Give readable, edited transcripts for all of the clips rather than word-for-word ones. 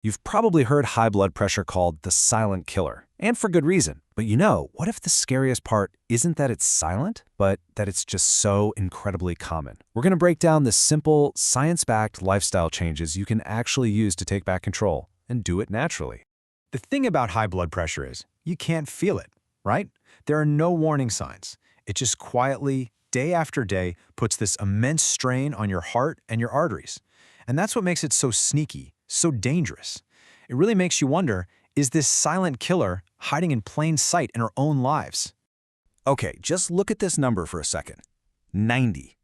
You've probably heard high blood pressure called the silent killer, and for good reason. But what if the scariest part isn't that it's silent, but that it's just so incredibly common? We're going to break down the simple, science-backed lifestyle changes you can actually use to take back control and do it naturally. The thing about high blood pressure is you can't feel it, right? There are no warning signs. It just quietly, day after day, puts this immense strain on your heart and your arteries. And that's what makes it so sneaky, so dangerous. It really makes you wonder, is this silent killer hiding in plain sight in our own lives? Okay, just look at this number for a second. 90%.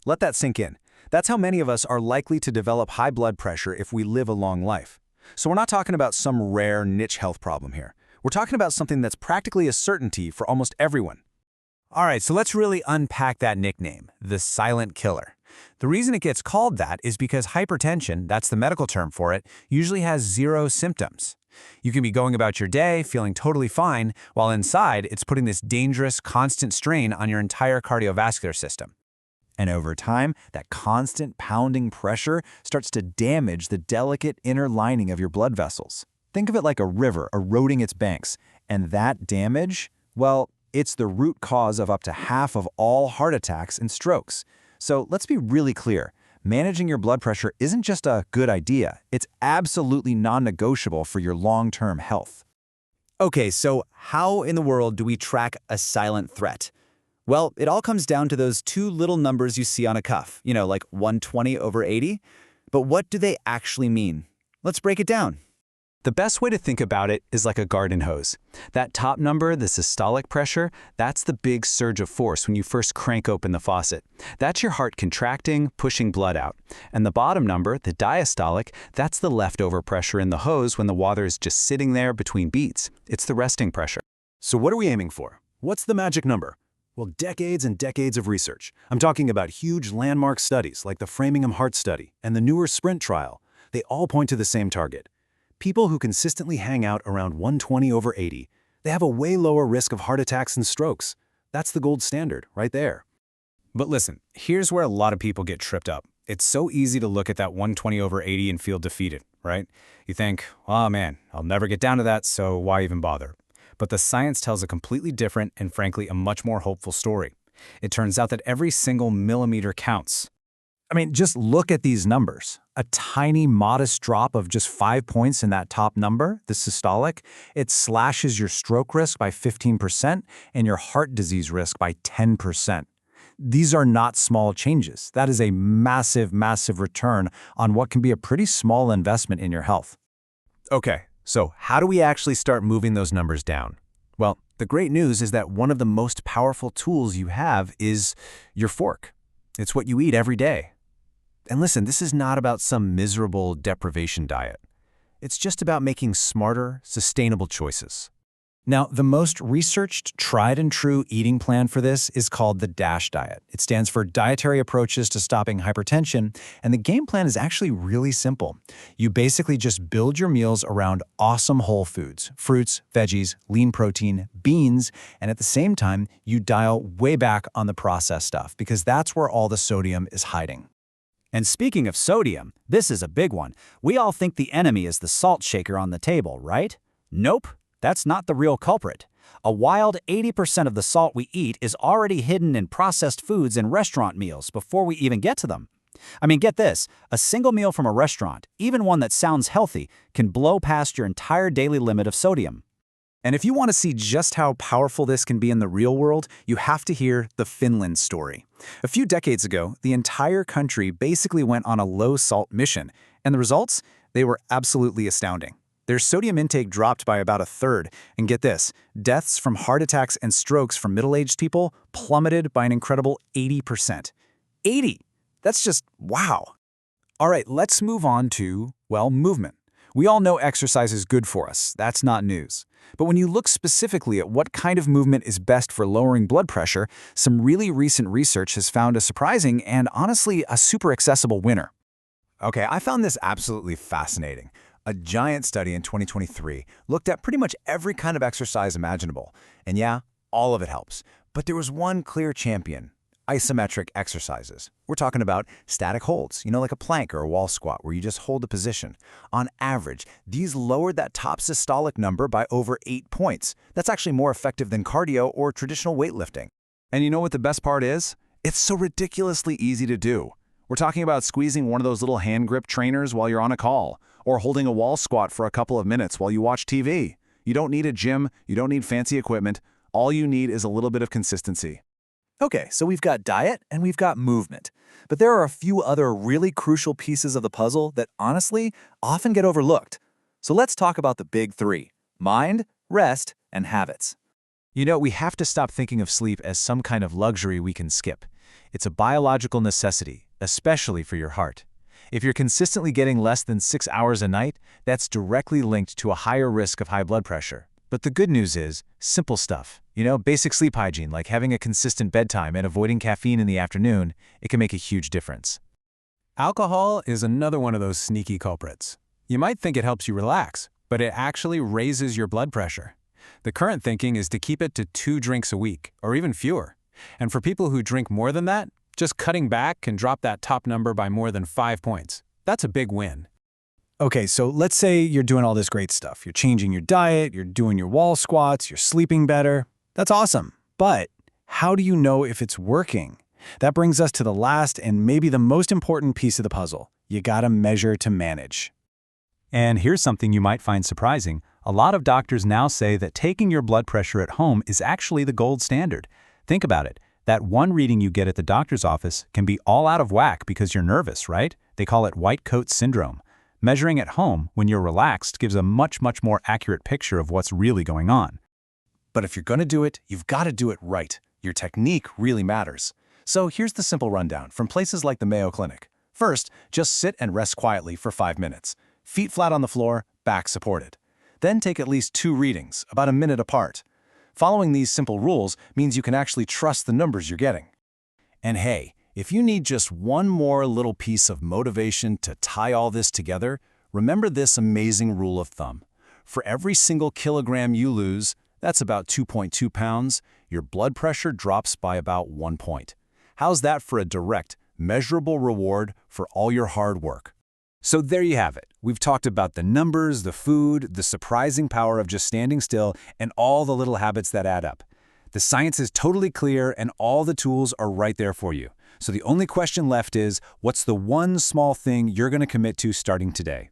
Let that sink in. That's how many of us are likely to develop high blood pressure if we live a long life. So we're not talking about some rare niche health problem here. We're talking about something that's practically a certainty for almost everyone. All right, so let's really unpack that nickname, the silent killer. The reason it gets called that is because hypertension, that's the medical term for it, usually has zero symptoms. You can be going about your day feeling totally fine, while inside it's putting this dangerous, constant strain on your entire cardiovascular system. And over time, that constant pounding pressure starts to damage the delicate inner lining of your blood vessels. Think of it like a river eroding its banks, and that damage, well, it's the root cause of up to half of all heart attacks and strokes. So let's be really clear. Managing your blood pressure isn't just a good idea. It's absolutely non-negotiable for your long-term health. Okay, so how in the world do we track a silent threat? Well, it all comes down to those two little numbers you see on a cuff, like 120/80. But what do they actually mean? Let's break it down. The best way to think about it is like a garden hose. That top number, the systolic pressure, that's the big surge of force when you first crank open the faucet. That's your heart contracting, pushing blood out. And the bottom number, the diastolic, that's the leftover pressure in the hose when the water is just sitting there between beats. It's the resting pressure. So what are we aiming for? What's the magic number? Well, decades and decades of research. I'm talking about huge landmark studies like the Framingham Heart Study and the newer SPRINT trial. They all point to the same target. People who consistently hang out around 120/80, they have a way lower risk of heart attacks and strokes. That's the gold standard right there. But listen, here's where a lot of people get tripped up. It's so easy to look at that 120/80 and feel defeated, right? You think, oh man, I'll never get down to that, so why even bother? But the science tells a completely different and frankly a much more hopeful story. It turns out that every single millimeter counts. Just look at these numbers. A tiny, modest drop of just 5 points in that top number, the systolic, it slashes your stroke risk by 15% and your heart disease risk by 10%. These are not small changes. That is a massive, massive return on what can be a pretty small investment in your health. Okay, so how do we actually start moving those numbers down? Well, the great news is that one of the most powerful tools you have is your fork. It's what you eat every day. And listen, this is not about some miserable deprivation diet. It's just about making smarter, sustainable choices. Now, the most researched, tried and true eating plan for this is called the DASH diet. It stands for Dietary Approaches to Stopping Hypertension, and the game plan is actually really simple. You basically just build your meals around awesome whole foods, fruits, veggies, lean protein, beans, and at the same time, you dial way back on the processed stuff because that's where all the sodium is hiding. And speaking of sodium, this is a big one. We all think the enemy is the salt shaker on the table, right? Nope, that's not the real culprit. A wild 80% of the salt we eat is already hidden in processed foods and restaurant meals before we even get to them. Get this, a single meal from a restaurant, even one that sounds healthy, can blow past your entire daily limit of sodium. And if you want to see just how powerful this can be in the real world, you have to hear the Finland story. A few decades ago, the entire country basically went on a low-salt mission, and the results? They were absolutely astounding. Their sodium intake dropped by about a third, and get this, deaths from heart attacks and strokes from middle-aged people plummeted by an incredible 80%. 80! That's just wow! All right, let's move on to, movement. We all know exercise is good for us. That's not news. But when you look specifically at what kind of movement is best for lowering blood pressure, some really recent research has found a surprising and honestly a super accessible winner. Okay, I found this absolutely fascinating. A giant study in 2023 looked at pretty much every kind of exercise imaginable. And yeah, all of it helps. But there was one clear champion. isometric exercises. We're talking about static holds, like a plank or a wall squat where you just hold a position. On average, these lowered that top systolic number by over 8 points. That's actually more effective than cardio or traditional weightlifting. And you know what the best part is? It's so ridiculously easy to do. We're talking about squeezing one of those little hand grip trainers while you're on a call, or holding a wall squat for a couple of minutes while you watch TV. You don't need a gym, you don't need fancy equipment. All you need is a little bit of consistency. Okay, so we've got diet and we've got movement. But there are a few other really crucial pieces of the puzzle that honestly often get overlooked. So let's talk about the big three: mind, rest, and habits. We have to stop thinking of sleep as some kind of luxury we can skip. It's a biological necessity, especially for your heart. If you're consistently getting less than 6 hours a night, that's directly linked to a higher risk of high blood pressure. But the good news is, simple stuff. Basic sleep hygiene, like having a consistent bedtime and avoiding caffeine in the afternoon, it can make a huge difference. Alcohol is another one of those sneaky culprits. You might think it helps you relax, but it actually raises your blood pressure. The current thinking is to keep it to 2 drinks a week, or even fewer. And for people who drink more than that, just cutting back can drop that top number by more than 5 points. That's a big win. Okay, so let's say you're doing all this great stuff. You're changing your diet, you're doing your wall squats, you're sleeping better. That's awesome. But how do you know if it's working? That brings us to the last and maybe the most important piece of the puzzle. You gotta measure to manage. And here's something you might find surprising. A lot of doctors now say that taking your blood pressure at home is actually the gold standard. Think about it. That one reading you get at the doctor's office can be all out of whack because you're nervous, right? They call it white coat syndrome. Measuring at home when you're relaxed gives a much more accurate picture of what's really going on. But if you're gonna do it, you've gotta do it right. Your technique really matters. So here's the simple rundown from places like the Mayo Clinic. First, just sit and rest quietly for 5 minutes. Feet flat on the floor, back supported. Then take at least 2 readings, about a minute apart. Following these simple rules means you can actually trust the numbers you're getting. And hey, if you need just one more little piece of motivation to tie all this together, remember this amazing rule of thumb. For every single kilogram you lose, that's about 2.2 pounds, your blood pressure drops by about 1 point. How's that for a direct, measurable reward for all your hard work? So there you have it. We've talked about the numbers, the food, the surprising power of just standing still, and all the little habits that add up. The science is totally clear and all the tools are right there for you. So the only question left is, what's the one small thing you're going to commit to starting today?